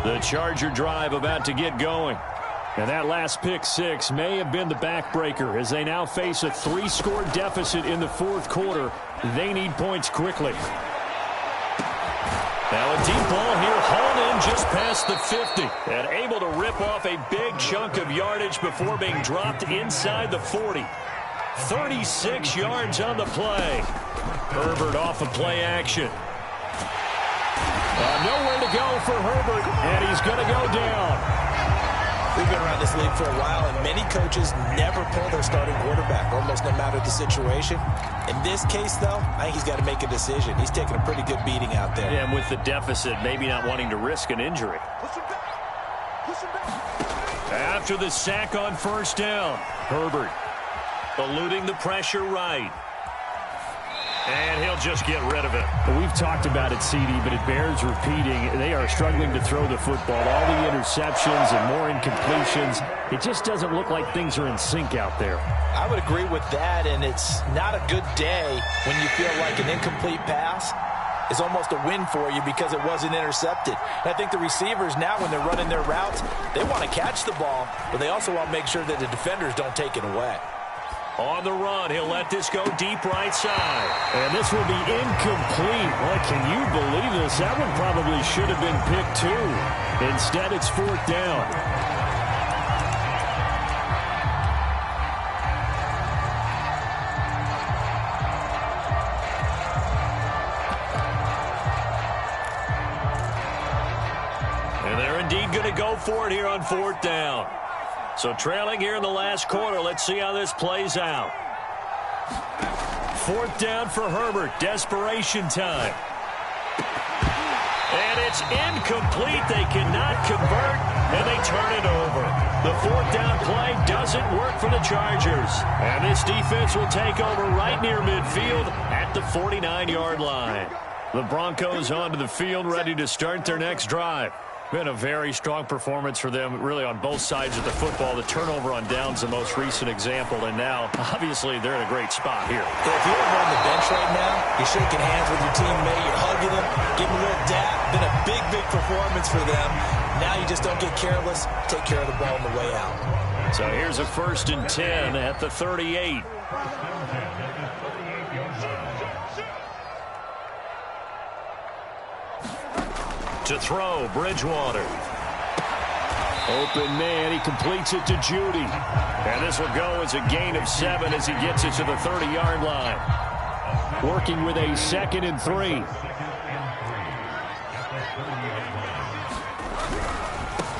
The Charger drive about to get going. And that last pick 6 may have been the backbreaker as they now face a 3-score deficit in the 4th quarter. They need points quickly. Now a deep ball here, hauled in just past the 50. And able to rip off a big chunk of yardage before being dropped inside the 40. 36 yards on the play. Herbert off of play action. Nowhere to go for Herbert, and he's going to go down. We've been around this league for a while, and many coaches never pull their starting quarterback, almost no matter the situation. In this case, though, I think he's got to make a decision. He's taking a pretty good beating out there. Yeah, and with the deficit, maybe not wanting to risk an injury. After the sack on 1st down, Herbert eluding the pressure right. And he'll just get rid of it. We've talked about it, CD, but it bears repeating. They are struggling to throw the football. All the interceptions and more incompletions. It just doesn't look like things are in sync out there. I would agree with that, and it's not a good day when you feel like an incomplete pass is almost a win for you because it wasn't intercepted. And I think the receivers now, when they're running their routes, they want to catch the ball, but they also want to make sure that the defenders don't take it away. On the run, he'll let this go deep right side. And this will be incomplete. What, can you believe this? That one probably should have been picked too. Instead, it's 4th down. And they're indeed going to go for it here on 4th down. So trailing here in the last quarter. Let's see how this plays out. 4th down for Herbert. Desperation time. And it's incomplete. They cannot convert, and they turn it over. The 4th down play doesn't work for the Chargers. And this defense will take over right near midfield at the 49-yard line. The Broncos onto the field, ready to start their next drive. Been a very strong performance for them, really, on both sides of the football. The turnover on downs, the most recent example, and now, obviously, they're in a great spot here. Yeah, if you're on the bench right now, you're shaking hands with your teammate, you're hugging him, giving him a little dap. Been a big, big performance for them. Now you just don't get careless. Take care of the ball on the way out. So here's a 1st and 10 at the 38. To throw, Bridgewater. Open man, he completes it to Judy. And this will go as a gain of 7 as he gets it to the 30-yard line. Working with a 2nd and 3.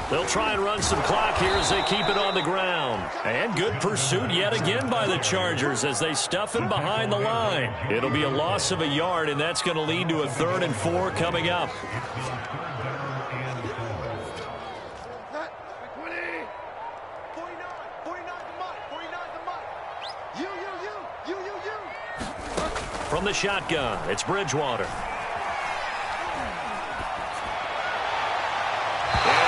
They'll try and run some clock here as they keep it on the ground. And good pursuit yet again by the Chargers as they stuff him behind the line. It'll be a loss of a yard, and that's going to lead to a 3rd and 4 coming up. From the shotgun, it's Bridgewater. And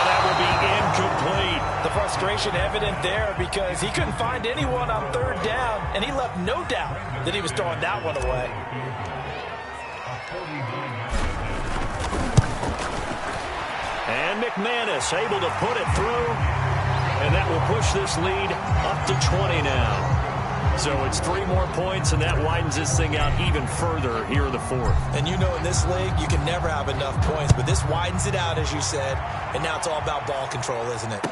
that will be incomplete. The frustration evident there because he couldn't find anyone on 3rd down, and he left no doubt that he was throwing that one away. And McManus able to put it through, and that will push this lead up to 20 now. So it's 3 more points, and that widens this thing out even further here in the 4th. And you know in this league, you can never have enough points, but this widens it out, as you said, and now it's all about ball control, isn't it?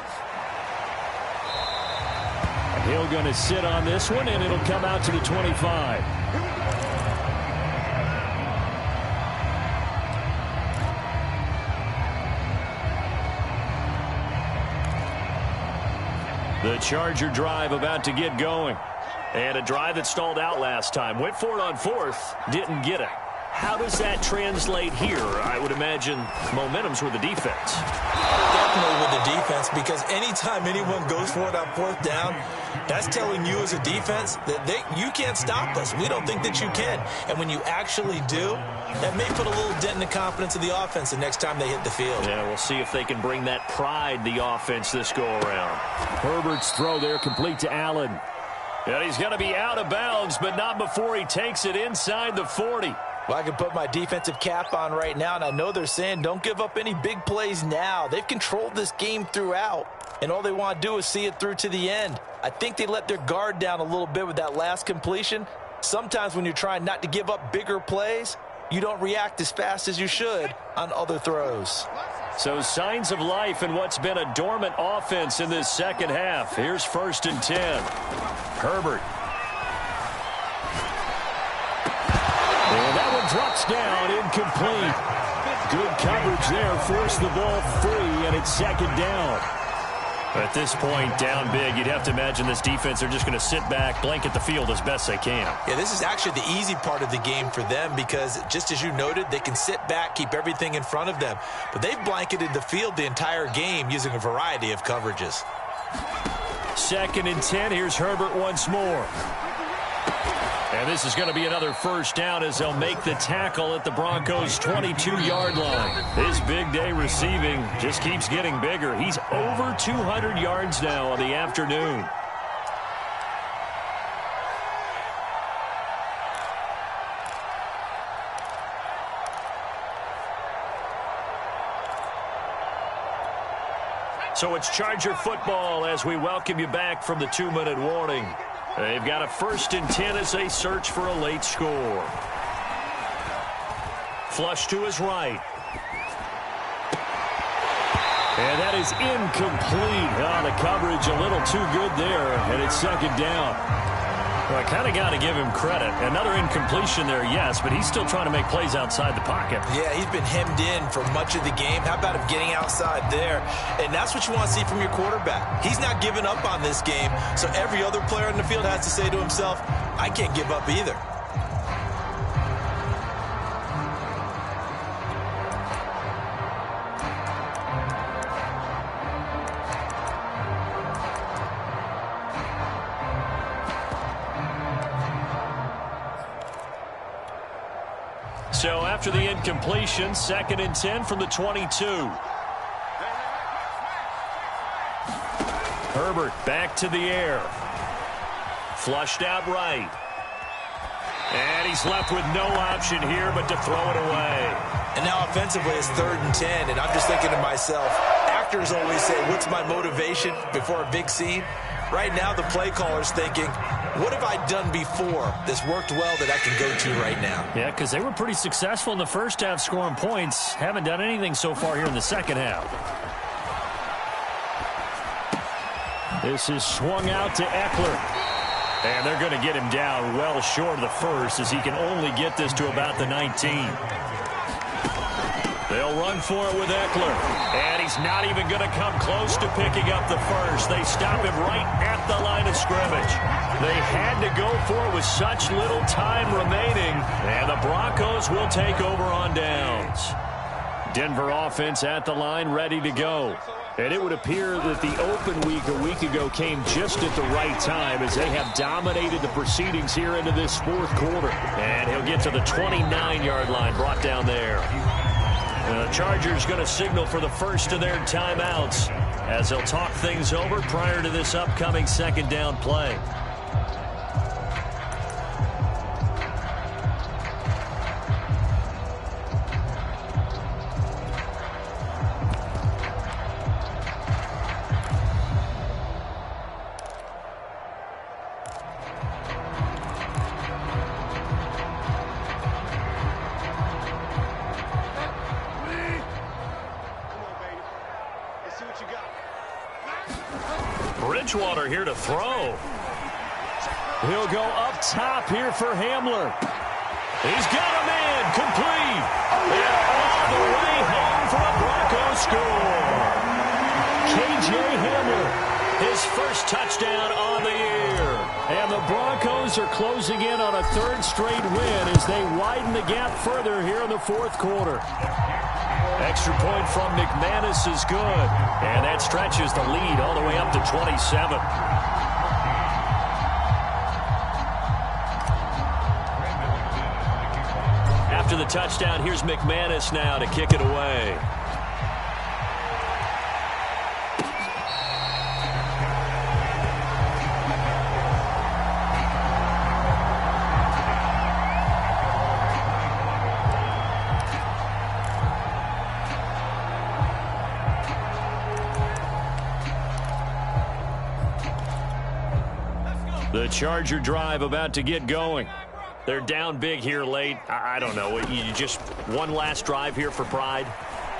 Hill going to sit on this one, and it'll come out to the 25. The Charger drive about to get going. And a drive that stalled out last time. Went for it on 4th, didn't get it. How does that translate here? I would imagine momentum's with the defense. Definitely with the defense, because anytime anyone goes for it on 4th down, that's telling you as a defense that you can't stop us. We don't think that you can. And when you actually do, that may put a little dent in the confidence of the offense the next time they hit the field. Yeah, we'll see if they can bring that pride, the offense, this go-around. Herbert's throw there complete to Allen. And he's going to be out of bounds, but not before he takes it inside the 40. Well, I can put my defensive cap on right now, and I know they're saying don't give up any big plays now. They've controlled this game throughout, and all they want to do is see it through to the end. I think they let their guard down a little bit with that last completion. Sometimes when you're trying not to give up bigger plays, you don't react as fast as you should on other throws. So signs of life in what's been a dormant offense in this second half. Here's 1st and 10. Herbert. And that one drops down, incomplete. Good coverage there, forced the ball free, and it's 2nd down. At this point, down big, you'd have to imagine this defense, they're just going to sit back, blanket the field as best they can. Yeah, this is actually the easy part of the game for them because, just as you noted, they can sit back, keep everything in front of them. But they've blanketed the field the entire game using a variety of coverages. 2nd and 10. Here's Herbert once more. And this is going to be another 1st down as they'll make the tackle at the Broncos' 22-yard line. His big day receiving just keeps getting bigger. He's over 200 yards now on the afternoon. So it's Charger football as we welcome you back from the 2-minute warning. They've got a 1st and 10 as they search for a late score. Flush to his right. And that is incomplete. The coverage a little too good there, and it's 2nd down. Well, I kind of got to give him credit. Another incompletion there, yes, but he's still trying to make plays outside the pocket. Yeah, he's been hemmed in for much of the game. How about him getting outside there? And that's what you want to see from your quarterback. He's not giving up on this game, so every other player in the field has to say to himself, I can't give up either. So after the incompletion, 2nd and 10 from the 22. Herbert back to the air. Flushed out right. And he's left with no option here but to throw it away. And now offensively it's 3rd and 10, and I'm just thinking to myself, actors always say, what's my motivation before a big scene? Right now the play caller's thinking, what have I done before that's worked well that I can go to right now? Yeah, because they were pretty successful in the first half scoring points. Haven't done anything so far here in the second half. This is swung out to Eckler. And they're going to get him down well short of the first as he can only get this to about the 19. They'll run for it with Eckler. And he's not even going to come close to picking up the first. They stop him right at the line of scrimmage. They had to go for it with such little time remaining. And the Broncos will take over on downs. Denver offense at the line, ready to go. And it would appear that the open week a week ago came just at the right time as they have dominated the proceedings here into this 4th quarter. And he'll get to the 29-yard line, brought down there. The Chargers going to signal for the first of their timeouts as they'll talk things over prior to this upcoming 2nd down play. Bridgewater here to throw. He'll go up top here for Hamler. He's got a man complete. And all the way home for a Broncos score. K.J. Hamler, his first touchdown on the year. And the Broncos are closing in on a 3rd straight win as they widen the gap further here in the 4th quarter. Extra point from McManus is good. And that stretches the lead all the way up to 27. After the touchdown, here's McManus now to kick it away. The Charger drive about to get going. They're down big here late. I don't know. You just one last drive here for pride?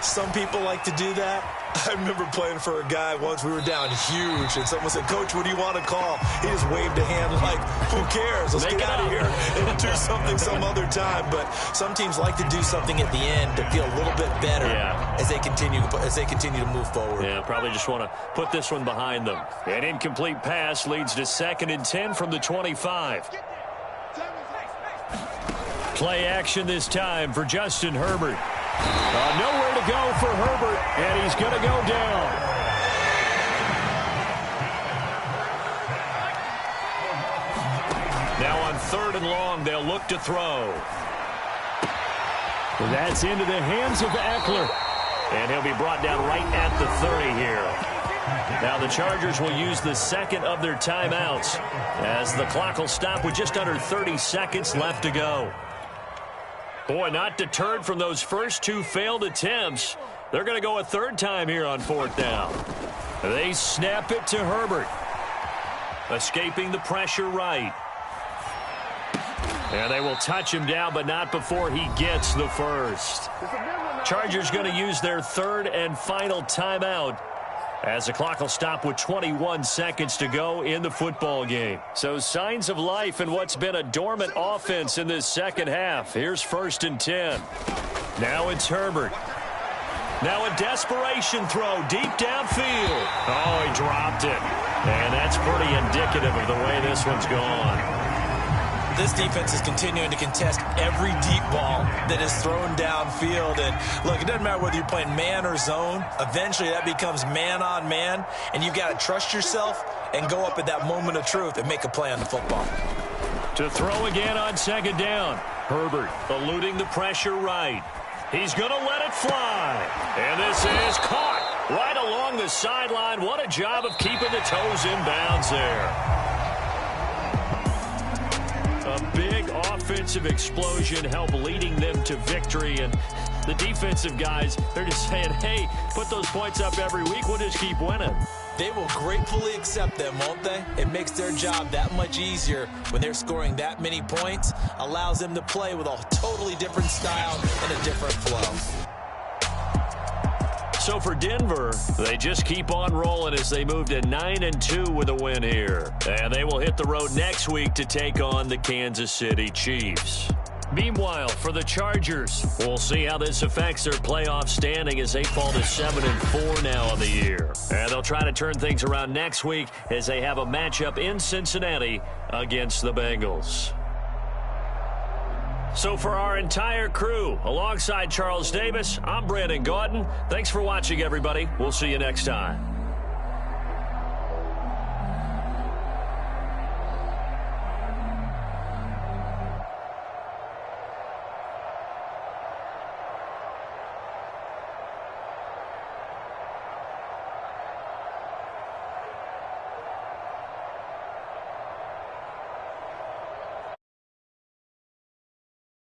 Some people like to do that. I remember playing for a guy once. We were down huge, and someone said, Coach, what do you want to call? He just waved a hand like, who cares? Let's get out of here and do something some other time. But some teams like to do something at the end to feel a little bit better as they continue to move forward. Yeah, probably just want to put this one behind them. An incomplete pass leads to 2nd and 10 from the 25. Play action this time for Justin Herbert. Nowhere to go for Herbert, and he's going to go down. Now on 3rd and long, they'll look to throw. That's into the hands of Eckler. And he'll be brought down right at the 30 here. Now the Chargers will use the 2nd of their timeouts as the clock will stop with just under 30 seconds left to go. Boy, not deterred from those first 2 failed attempts. They're going to go a third time here on 4th down. They snap it to Herbert. Escaping the pressure right. And they will touch him down, but not before he gets the first. Chargers going to use their 3rd and final timeout as the clock will stop with 21 seconds to go in the football game. So signs of life in what's been a dormant offense in this second half. Here's 1st and 10. Now it's Herbert. Now a desperation throw deep downfield. Oh, he dropped it. And that's pretty indicative of the way this one's gone. This defense is continuing to contest every deep ball that is thrown downfield. And look, it doesn't matter whether you're playing man or zone. Eventually that becomes man on man. And you've got to trust yourself and go up at that moment of truth and make a play on the football. To throw again on 2nd down. Herbert eluding the pressure right. He's going to let it fly. And this is caught right along the sideline. What a job of keeping the toes in bounds there. A big offensive explosion helped leading them to victory. And the defensive guys, they're just saying, hey, put those points up every week. We'll just keep winning. They will gratefully accept them, won't they? It makes their job that much easier when they're scoring that many points. Allows them to play with a totally different style and a different flow. So for Denver, they just keep on rolling as they move to 9-2 with a win here. And they will hit the road next week to take on the Kansas City Chiefs. Meanwhile, for the Chargers, we'll see how this affects their playoff standing as they fall to 7-4 now on the year. And they'll try to turn things around next week as they have a matchup in Cincinnati against the Bengals. So for our entire crew, alongside Charles Davis, I'm Brandon Gaudin. Thanks for watching, everybody. We'll see you next time.